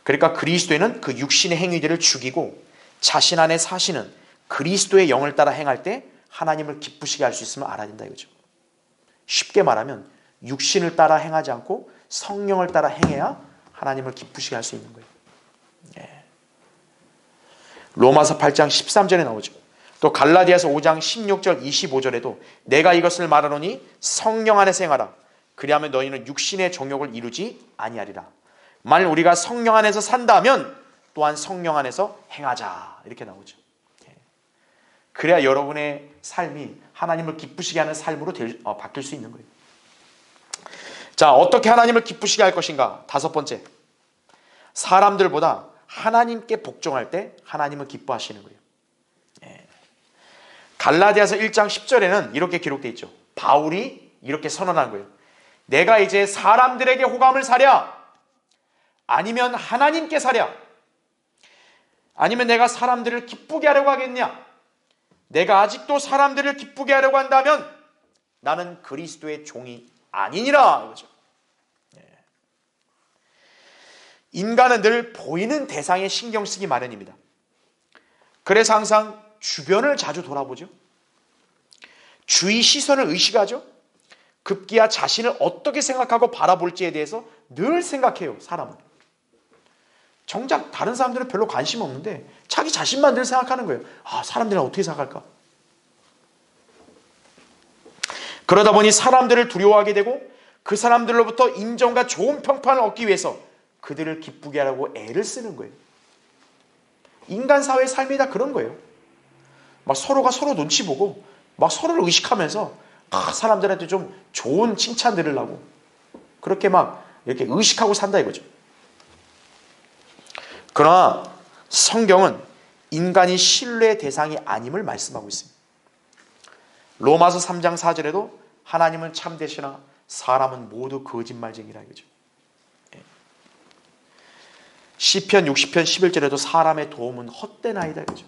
그러니까 그리스도인은 그 육신의 행위들을 죽이고 자신 안에 사시는 그리스도의 영을 따라 행할 때 하나님을 기쁘시게 할 수 있음을 알아야 된다 이거죠. 쉽게 말하면 육신을 따라 행하지 않고 성령을 따라 행해야 하나님을 기쁘시게 할 수 있는 거예요. 예. 로마서 8장 13절에 나오죠. 또 갈라디아서 5장 16절 25절에도 내가 이것을 말하노니 성령 안에서 행하라. 그리하면 너희는 육신의 정욕을 이루지 아니하리라. 만일 우리가 성령 안에서 산다면 또한 성령 안에서 행하자. 이렇게 나오죠. 그래야 여러분의 삶이 하나님을 기쁘시게 하는 삶으로 바뀔 수 있는 거예요. 자, 어떻게 하나님을 기쁘시게 할 것인가? 5번째, 사람들보다 하나님께 복종할 때 하나님을 기뻐하시는 거예요. 갈라디아서 1장 10절에는 이렇게 기록되어 있죠. 바울이 이렇게 선언한 거예요. 내가 이제 사람들에게 호감을 사랴? 아니면 하나님께 사랴? 아니면 내가 사람들을 기쁘게 하려고 하겠냐? 내가 아직도 사람들을 기쁘게 하려고 한다면 나는 그리스도의 종이 아니니라. 이거죠. 인간은 늘 보이는 대상에 신경 쓰기 마련입니다. 그래서 항상 주변을 자주 돌아보죠. 주위 시선을 의식하죠. 급기야 자신을 어떻게 생각하고 바라볼지에 대해서 늘 생각해요. 사람은. 정작 다른 사람들은 별로 관심 없는데 자기 자신만 늘 생각하는 거예요. 아, 사람들은 어떻게 생각할까? 그러다 보니 사람들을 두려워하게 되고 그 사람들로부터 인정과 좋은 평판을 얻기 위해서 그들을 기쁘게 하려고 애를 쓰는 거예요. 인간 사회의 삶이 다 그런 거예요. 막 서로가 서로 눈치 보고 막 서로를 의식하면서 사람들한테 좀 좋은 칭찬 들으려고 그렇게 막 이렇게 의식하고 산다 이거죠. 그러나 성경은 인간이 신뢰의 대상이 아님을 말씀하고 있습니다. 로마서 3장 4절에도 하나님은 참되시나 사람은 모두 거짓말쟁이라 이거죠. 시편 60편 11절에도 사람의 도움은 헛되나이다 이거죠.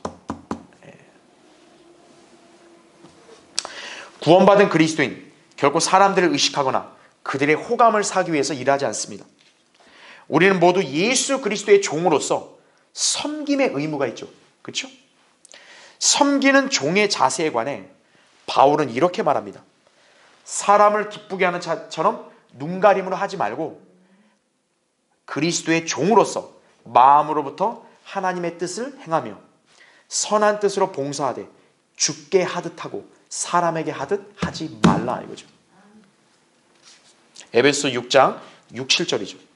구원받은 그리스도인 결코 사람들을 의식하거나 그들의 호감을 사기 위해서 일하지 않습니다. 우리는 모두 예수 그리스도의 종으로서 섬김의 의무가 있죠. 그렇죠? 섬기는 종의 자세에 관해 바울은 이렇게 말합니다. 사람을 기쁘게 하는 자처럼 눈가림으로 하지 말고 그리스도의 종으로서 마음으로부터 하나님의 뜻을 행하며 선한 뜻으로 봉사하되 주께 하듯 하고 사람에게 하듯 하지 말라 이거죠. 에베소 6장 6, 7절이죠.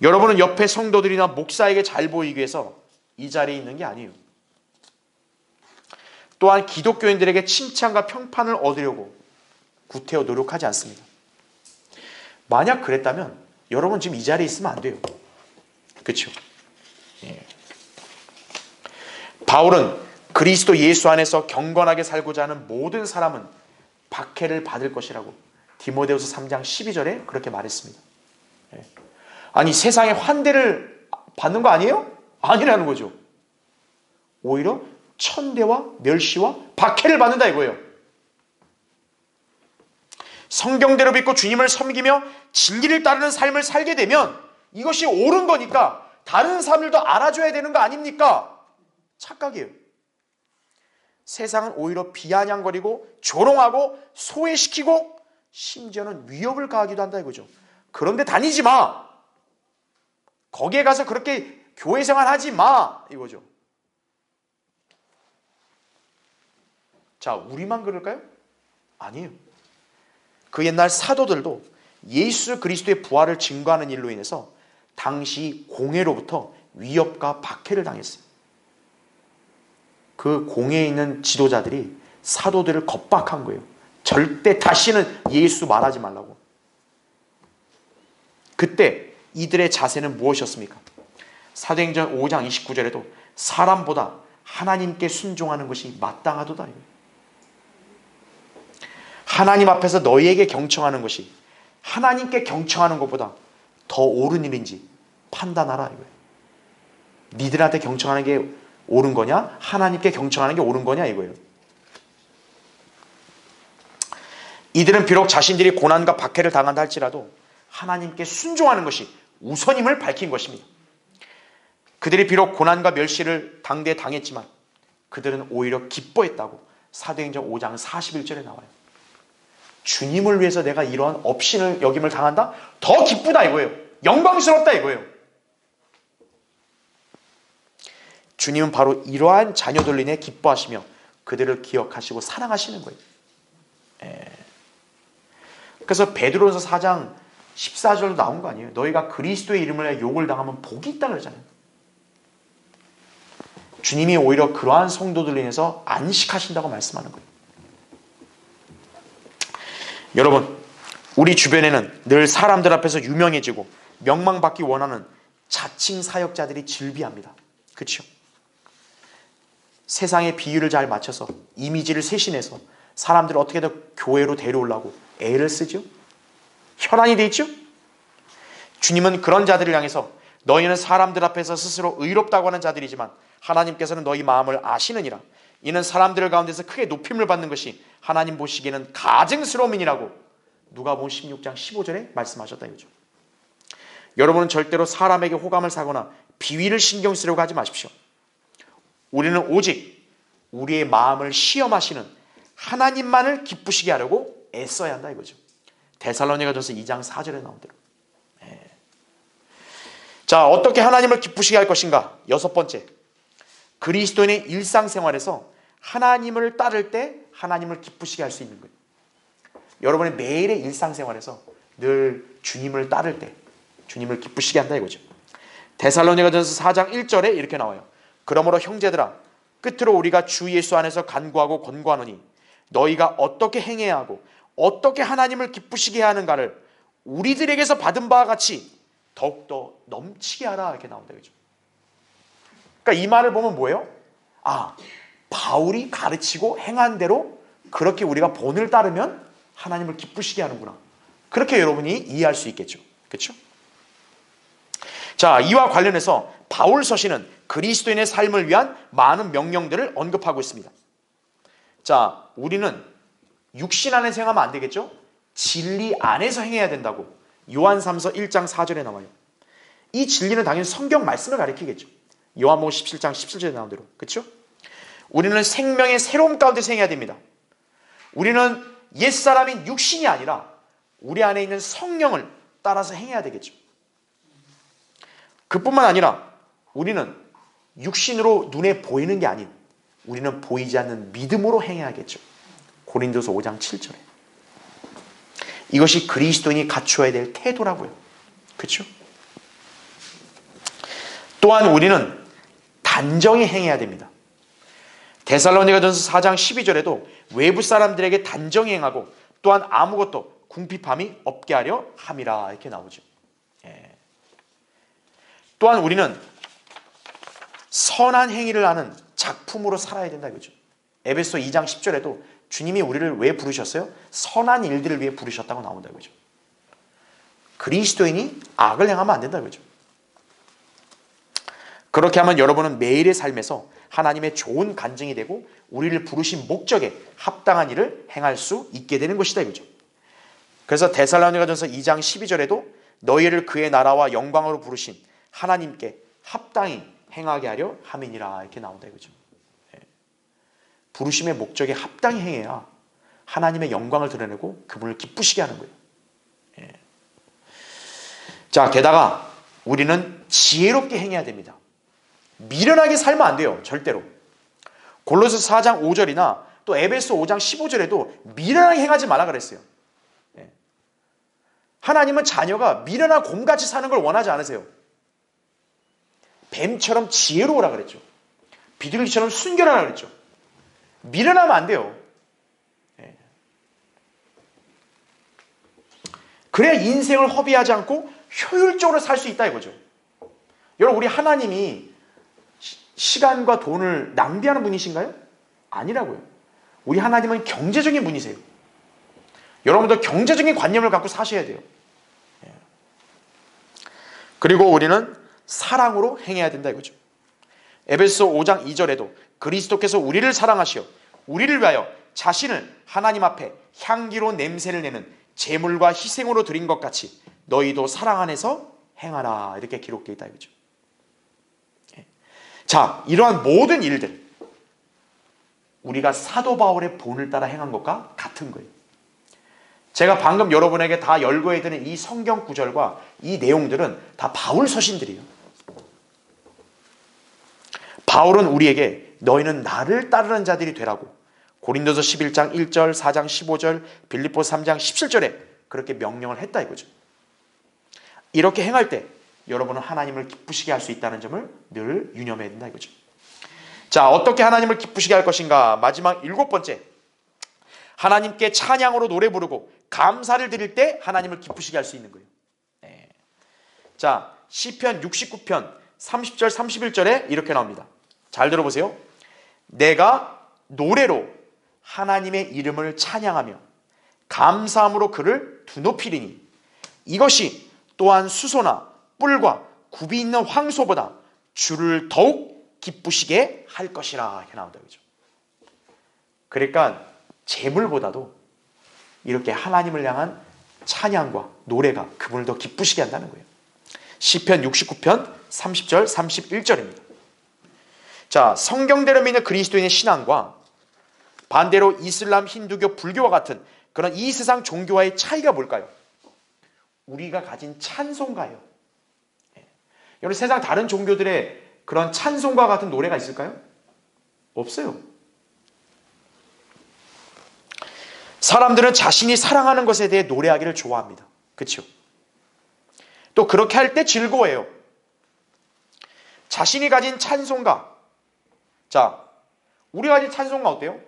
여러분은 옆에 성도들이나 목사에게 잘 보이기 위해서 이 자리에 있는 게 아니에요. 또한 기독교인들에게 칭찬과 평판을 얻으려고 구태여 노력하지 않습니다. 만약 그랬다면 여러분 지금 이 자리에 있으면 안 돼요. 그렇죠? 예. 바울은 그리스도 예수 안에서 경건하게 살고자 하는 모든 사람은 박해를 받을 것이라고 디모데후서 3장 12절에 그렇게 말했습니다. 예. 아니 세상에 환대를 받는 거 아니에요? 아니라는 거죠. 오히려 천대와 멸시와 박해를 받는다 이거예요. 성경대로 믿고 주님을 섬기며 진리를 따르는 삶을 살게 되면 이것이 옳은 거니까 다른 사람들도 알아줘야 되는 거 아닙니까? 착각이에요. 세상은 오히려 비아냥거리고 조롱하고 소외시키고 심지어는 위협을 가하기도 한다 이거죠. 그런데 다니지 마. 거기에 가서 그렇게 교회 생활 하지 마 이거죠. 자, 우리만 그럴까요? 아니에요. 그 옛날 사도들도 예수 그리스도의 부활을 증거하는 일로 인해서 당시 공회로부터 위협과 박해를 당했어요. 그 공회에 있는 지도자들이 사도들을 겁박한 거예요. 절대 다시는 예수 말하지 말라고. 그때 이들의 자세는 무엇이었습니까? 사도행전 5장 29절에도 사람보다 하나님께 순종하는 것이 마땅하도다. 하나님 앞에서 너희에게 경청하는 것이 하나님께 경청하는 것보다 더 옳은 일인지 판단하라 이거예요. 니들한테 경청하는 게 옳은 거냐? 하나님께 경청하는 게 옳은 거냐 이거예요. 이들은 비록 자신들이 고난과 박해를 당한다 할지라도 하나님께 순종하는 것이 우선임을 밝힌 것입니다. 그들이 비록 고난과 멸시를 당대에 당했지만 그들은 오히려 기뻐했다고 사도행전 5장 41절에 나와요. 주님을 위해서 내가 이러한 업신을 여김을 당한다? 더 기쁘다 이거예요. 영광스럽다 이거예요. 주님은 바로 이러한 자녀들로 인해 기뻐하시며 그들을 기억하시고 사랑하시는 거예요. 그래서 베드로전서 4장 14절도 나온 거 아니에요. 너희가 그리스도의 이름을 위해 욕을 당하면 복이 있다 그러잖아요. 주님이 오히려 그러한 성도들로 인해서 안식하신다고 말씀하는 거예요. 여러분, 우리 주변에는 늘 사람들 앞에서 유명해지고 명망받기 원하는 자칭 사역자들이 즐비합니다. 그렇죠? 세상의 비유를 잘 맞춰서 이미지를 쇄신해서 사람들을 어떻게든 교회로 데려오려고 애를 쓰죠. 혈안이 돼 있죠. 주님은 그런 자들을 향해서 너희는 사람들 앞에서 스스로 의롭다고 하는 자들이지만 하나님께서는 너희 마음을 아시느니라. 이는 사람들 가운데서 크게 높임을 받는 것이 하나님 보시기에는 가증스러움이니라고 누가복음 16장 15절에 말씀하셨다 이거죠. 여러분은 절대로 사람에게 호감을 사거나 비위를 신경 쓰려고 하지 마십시오. 우리는 오직 우리의 마음을 시험하시는 하나님만을 기쁘시게 하려고 애써야 한다 이거죠. 데살로니가전서 2장 4절에 나온 대로. 자, 어떻게 하나님을 기쁘시게 할 것인가? 6번째, 그리스도인의 일상생활에서 하나님을 따를 때 하나님을 기쁘시게 할 수 있는 거예요. 여러분의 매일의 일상생활에서 늘 주님을 따를 때 주님을 기쁘시게 한다 이거죠. 데살로니가전서 4장 1절에 이렇게 나와요. 그러므로 형제들아, 끝으로 우리가 주 예수 안에서 간구하고 권고하노니 너희가 어떻게 행해야 하고 어떻게 하나님을 기쁘시게 해야 하는가를 우리들에게서 받은 바와 같이 더욱더 넘치게 하라 이렇게 나온다 그죠. 그러니까 이 말을 보면 뭐예요? 바울이 가르치고 행한 대로 그렇게 우리가 본을 따르면 하나님을 기쁘시게 하는구나. 그렇게 여러분이 이해할 수 있겠죠. 그렇죠? 자, 이와 관련해서 바울 서신은 그리스도인의 삶을 위한 많은 명령들을 언급하고 있습니다. 자, 우리는 육신 안에서 행하면 안 되겠죠? 진리 안에서 행해야 된다고 요한3서 1장 4절에 나와요. 이 진리는 당연히 성경 말씀을 가리키겠죠. 요한복음 17장 17절에 나온 대로. 그렇죠? 우리는 생명의 새로움 가운데서 행해야 됩니다. 우리는 옛사람인 육신이 아니라 우리 안에 있는 성령을 따라서 행해야 되겠죠. 그뿐만 아니라 우리는 육신으로 눈에 보이는 게 아닌 우리는 보이지 않는 믿음으로 행해야겠죠. 고린도서 5장 7절에. 이것이 그리스도인이 갖추어야 될 태도라고요. 그렇죠? 또한 우리는 단정히 행해야 됩니다. 데살로니가전서 4장 12절에도 외부 사람들에게 단정히 행하고 또한 아무것도 궁핍함이 없게 하려 함이라 이렇게 나오죠. 또한 우리는 선한 행위를 하는 작품으로 살아야 된다 이거죠. 에베소 2장 10절에도 주님이 우리를 왜 부르셨어요? 선한 일들을 위해 부르셨다고 나온다 이거죠. 그리스도인이 악을 행하면 안 된다 이거죠. 그렇게 하면 여러분은 매일의 삶에서 하나님의 좋은 간증이 되고 우리를 부르신 목적에 합당한 일을 행할 수 있게 되는 것이다 이거죠. 그래서 데살로니가전서 2장 12절에도 너희를 그의 나라와 영광으로 부르신 하나님께 합당히 행하게 하려 함이니라 이렇게 나온다 이거죠. 부르심의 목적에 합당히 행해야 하나님의 영광을 드러내고 그분을 기쁘시게 하는 거예요. 자, 게다가 우리는 지혜롭게 행해야 됩니다. 미련하게 살면 안 돼요. 절대로. 골로새 4장 5절이나 또 에베소 5장 15절에도 미련하게 행하지 말라 그랬어요. 하나님은 자녀가 미련한 곰같이 사는 걸 원하지 않으세요. 뱀처럼 지혜로우라 그랬죠. 비둘기처럼 순결하라 그랬죠. 미련하면 안 돼요. 그래야 인생을 허비하지 않고 효율적으로 살 수 있다 이거죠. 여러분, 우리 하나님이 시간과 돈을 낭비하는 분이신가요? 아니라고요. 우리 하나님은 경제적인 분이세요. 여러분도 경제적인 관념을 갖고 사셔야 돼요. 그리고 우리는 사랑으로 행해야 된다 이거죠. 에베소 5장 2절에도 그리스도께서 우리를 사랑하시어 우리를 위하여 자신을 하나님 앞에 향기로 냄새를 내는 제물과 희생으로 드린 것 같이 너희도 사랑 안에서 행하라 이렇게 기록되어 있다 이거죠. 자, 이러한 모든 일들 우리가 사도 바울의 본을 따라 행한 것과 같은 거예요. 제가 방금 여러분에게 다 열거해드린 이 성경 구절과 이 내용들은 다 바울 서신들이에요. 바울은 우리에게 너희는 나를 따르는 자들이 되라고 고린도서 11장 1절, 4장 15절, 빌립보서 3장 17절에 그렇게 명령을 했다 이거죠. 이렇게 행할 때 여러분은 하나님을 기쁘시게 할 수 있다는 점을 늘 유념해야 된다 이거죠. 자, 어떻게 하나님을 기쁘시게 할 것인가? 마지막 7번째, 하나님께 찬양으로 노래 부르고 감사를 드릴 때 하나님을 기쁘시게 할 수 있는 거예요. 네. 자, 시편 69편 30절 31절에 이렇게 나옵니다. 잘 들어보세요. 내가 노래로 하나님의 이름을 찬양하며 감사함으로 그를 두높이리니 이것이 또한 수소나 뿔과 굽이 있는 황소보다 주를 더욱 기쁘시게 할 것이라 이렇게 나온다 그죠. 그러니까 재물보다도 이렇게 하나님을 향한 찬양과 노래가 그분을 더 기쁘시게 한다는 거예요. 시편 69편 30절 31절입니다. 자, 성경대로 믿는 그리스도인의 신앙과 반대로 이슬람, 힌두교, 불교와 같은 그런 이 세상 종교와의 차이가 뭘까요? 우리가 가진 찬송가예요. 여러분, 세상 다른 종교들의 그런 찬송가 같은 노래가 있을까요? 없어요. 사람들은 자신이 사랑하는 것에 대해 노래하기를 좋아합니다. 그렇죠? 또 그렇게 할 때 즐거워해요. 자신이 가진 찬송가. 자, 우리가 가진 찬송가 어때요?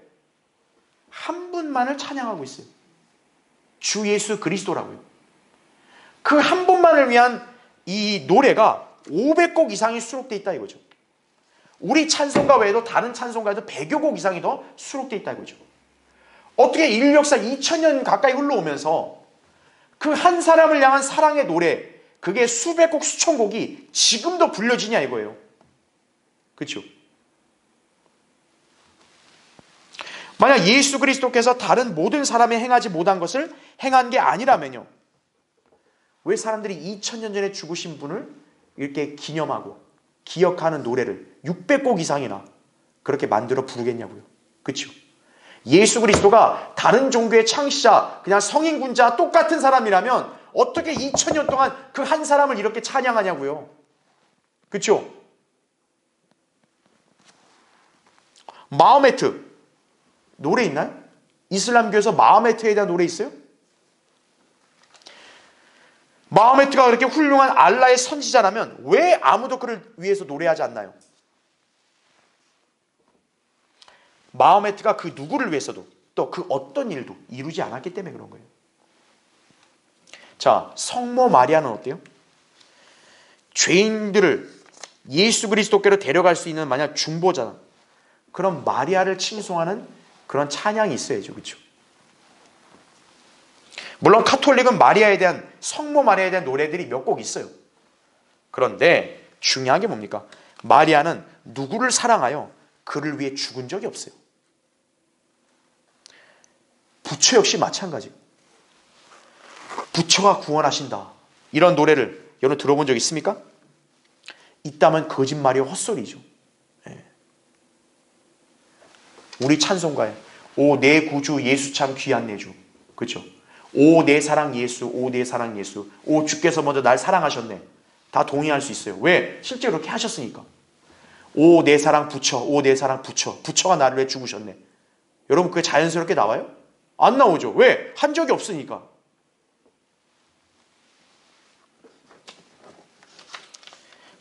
한 분만을 찬양하고 있어요. 주 예수 그리스도라고요. 그 한 분만을 위한 이 노래가 500곡 이상이 수록되어 있다 이거죠. 우리 찬송가 외에도 다른 찬송가에도 100여 곡 이상이 더 수록되어 있다 이거죠. 어떻게 인류 역사 2000년 가까이 흘러오면서 그 한 사람을 향한 사랑의 노래, 그게 수백 곡, 수천 곡이 지금도 불려지냐 이거예요. 그렇죠? 만약 예수 그리스도께서 다른 모든 사람이 행하지 못한 것을 행한 게 아니라면요, 왜 사람들이 2000년 전에 죽으신 분을 이렇게 기념하고 기억하는 노래를 600곡 이상이나 그렇게 만들어 부르겠냐고요. 그렇죠? 예수 그리스도가 다른 종교의 창시자, 그냥 성인군자 똑같은 사람이라면 어떻게 2000년 동안 그 한 사람을 이렇게 찬양하냐고요. 그렇죠? 마호메트 노래 있나요? 이슬람교에서 마호메트에 대한 노래 있어요? 마호메트가 그렇게 훌륭한 알라의 선지자라면 왜 아무도 그를 위해서 노래하지 않나요? 마호메트가 그 누구를 위해서도 또 그 어떤 일도 이루지 않았기 때문에 그런 거예요. 자, 성모 마리아는 어때요? 죄인들을 예수 그리스도께로 데려갈 수 있는 만약 중보자, 그런 마리아를 칭송하는 그런 찬양이 있어야죠. 그렇죠? 물론 카톨릭은 마리아에 대한, 성모 마리아에 대한 노래들이 몇 곡 있어요. 그런데 중요한 게 뭡니까? 마리아는 누구를 사랑하여 그를 위해 죽은 적이 없어요. 부처 역시 마찬가지. 부처가 구원하신다, 이런 노래를 여러분 들어본 적 있습니까? 있다면 거짓말이요, 헛소리죠. 네. 우리 찬송가에 오 내 구주 예수 참 귀한 내 주, 그렇죠? 오 내 사랑 예수, 오 내 사랑 예수, 오 주께서 먼저 날 사랑하셨네, 다 동의할 수 있어요. 왜? 실제로 그렇게 하셨으니까. 오 내 사랑 부처, 오 내 사랑 부처, 부처가 나를 위해 죽으셨네. 여러분 그게 자연스럽게 나와요? 안 나오죠. 왜? 한 적이 없으니까.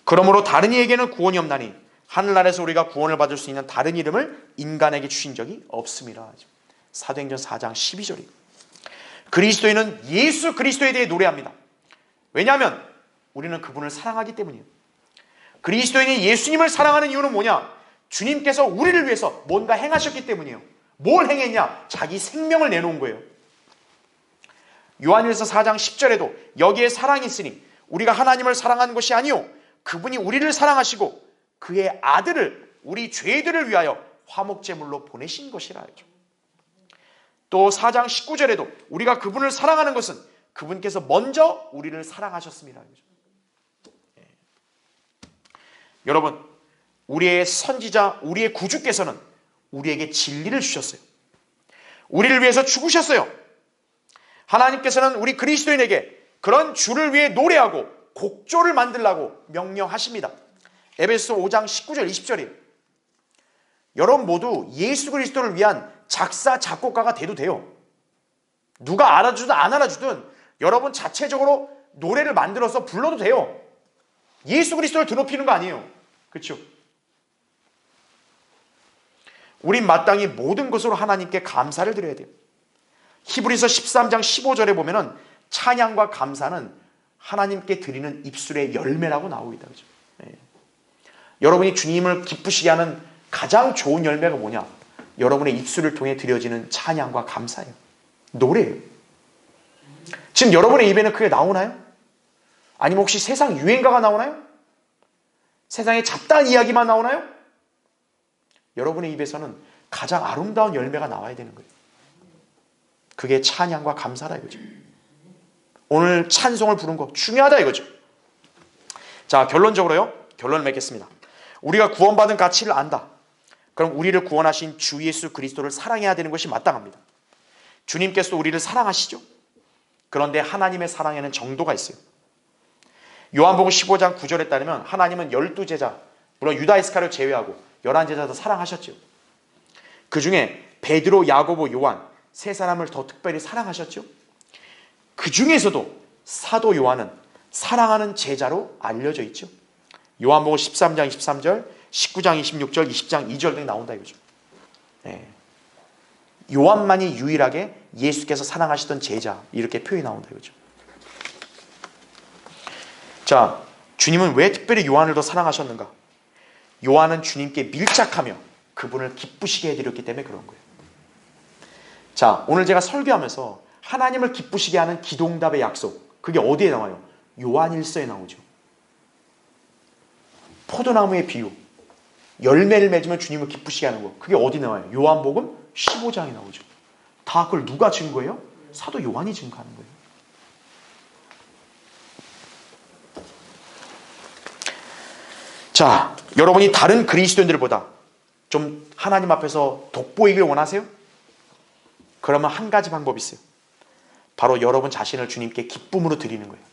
그러므로 다른 이에게는 구원이 없나니 하늘나라에서 우리가 구원을 받을 수 있는 다른 이름을 인간에게 주신 적이 없음이라. 사도행전 4장 12절이. 그리스도인은 예수 그리스도에 대해 노래합니다. 왜냐하면 우리는 그분을 사랑하기 때문이에요. 그리스도인이 예수님을 사랑하는 이유는 뭐냐? 주님께서 우리를 위해서 뭔가 행하셨기 때문이에요. 뭘 행했냐? 자기 생명을 내놓은 거예요. 요한일서 4장 10절에도 여기에 사랑이 있으니 우리가 하나님을 사랑한 것이 아니요 그분이 우리를 사랑하시고 그의 아들을 우리 죄들을 위하여 화목제물로 보내신 것이라 하죠. 또 4장 19절에도 우리가 그분을 사랑하는 것은 그분께서 먼저 우리를 사랑하셨습니다. 예. 여러분, 우리의 선지자, 우리의 구주께서는 우리에게 진리를 주셨어요. 우리를 위해서 죽으셨어요. 하나님께서는 우리 그리스도인에게 그런 주를 위해 노래하고 곡조를 만들라고 명령하십니다. 에베소서 5장 19절 20절이에요. 여러분 모두 예수 그리스도를 위한 작사 작곡가가 돼도 돼요. 누가 알아주든 안 알아주든 여러분 자체적으로 노래를 만들어서 불러도 돼요. 예수 그리스도를 드높이는 거 아니에요. 그렇죠? 우린 마땅히 모든 것으로 하나님께 감사를 드려야 돼요. 히브리서 13장 15절에 보면은 찬양과 감사는 하나님께 드리는 입술의 열매라고 나오기도 하죠. 네. 여러분이 주님을 기쁘시게 하는 가장 좋은 열매가 뭐냐? 여러분의 입술을 통해 드려지는 찬양과 감사예요. 노래예요. 지금 여러분의 입에는 그게 나오나요? 아니면 혹시 세상 유행가가 나오나요? 세상에 잡다한 이야기만 나오나요? 여러분의 입에서는 가장 아름다운 열매가 나와야 되는 거예요. 그게 찬양과 감사다 이거죠. 오늘 찬송을 부른 거 중요하다 이거죠. 자, 결론적으로요. 결론을 맺겠습니다. 우리가 구원받은 가치를 안다. 그럼 우리를 구원하신 주 예수 그리스도를 사랑해야 되는 것이 마땅합니다. 주님께서도 우리를 사랑하시죠. 그런데 하나님의 사랑에는 정도가 있어요. 요한복음 15장 9절에 따르면 하나님은 12제자, 물론 유다 이스카리오 제외하고 11제자도 사랑하셨죠. 그 중에 베드로, 야고보, 요한 세 사람을 더 특별히 사랑하셨죠. 그 중에서도 사도 요한은 사랑하는 제자로 알려져 있죠. 요한복음 13장 23절, 19장 26절, 20장 2절 등이 나온다 이거죠. 네. 요한만이 유일하게 예수께서 사랑하시던 제자 이렇게 표현이 나온다 이거죠. 자, 주님은 왜 특별히 요한을 더 사랑하셨는가? 요한은 주님께 밀착하며 그분을 기쁘시게 해드렸기 때문에 그런 거예요. 자, 오늘 제가 설교하면서 하나님을 기쁘시게 하는 기도응답의 약속, 그게 어디에 나와요? 요한일서에 나오죠. 포도나무의 비유, 열매를 맺으면 주님을 기쁘시게 하는 거, 그게 어디 나와요? 요한복음 15장에 나오죠. 다 그걸 누가 증거해요? 사도 요한이 증거하는 거예요. 자, 여러분이 다른 그리스도인들보다 좀 하나님 앞에서 돋보이길 원하세요? 그러면 한 가지 방법이 있어요. 바로 여러분 자신을 주님께 기쁨으로 드리는 거예요.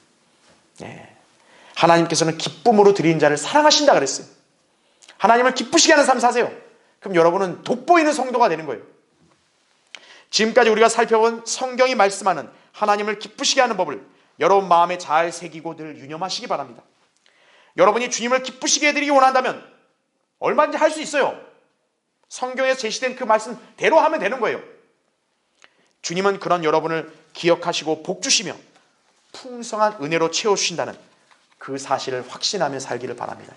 네. 하나님께서는 기쁨으로 드리는 자를 사랑하신다 그랬어요. 하나님을 기쁘시게 하는 삶 사세요. 그럼 여러분은 돋보이는 성도가 되는 거예요. 지금까지 우리가 살펴본 성경이 말씀하는 하나님을 기쁘시게 하는 법을 여러분 마음에 잘 새기고 늘 유념하시기 바랍니다. 여러분이 주님을 기쁘시게 해드리기 원한다면 얼마든지 할 수 있어요. 성경에서 제시된 그 말씀대로 하면 되는 거예요. 주님은 그런 여러분을 기억하시고 복주시며 풍성한 은혜로 채워주신다는 그 사실을 확신하며 살기를 바랍니다.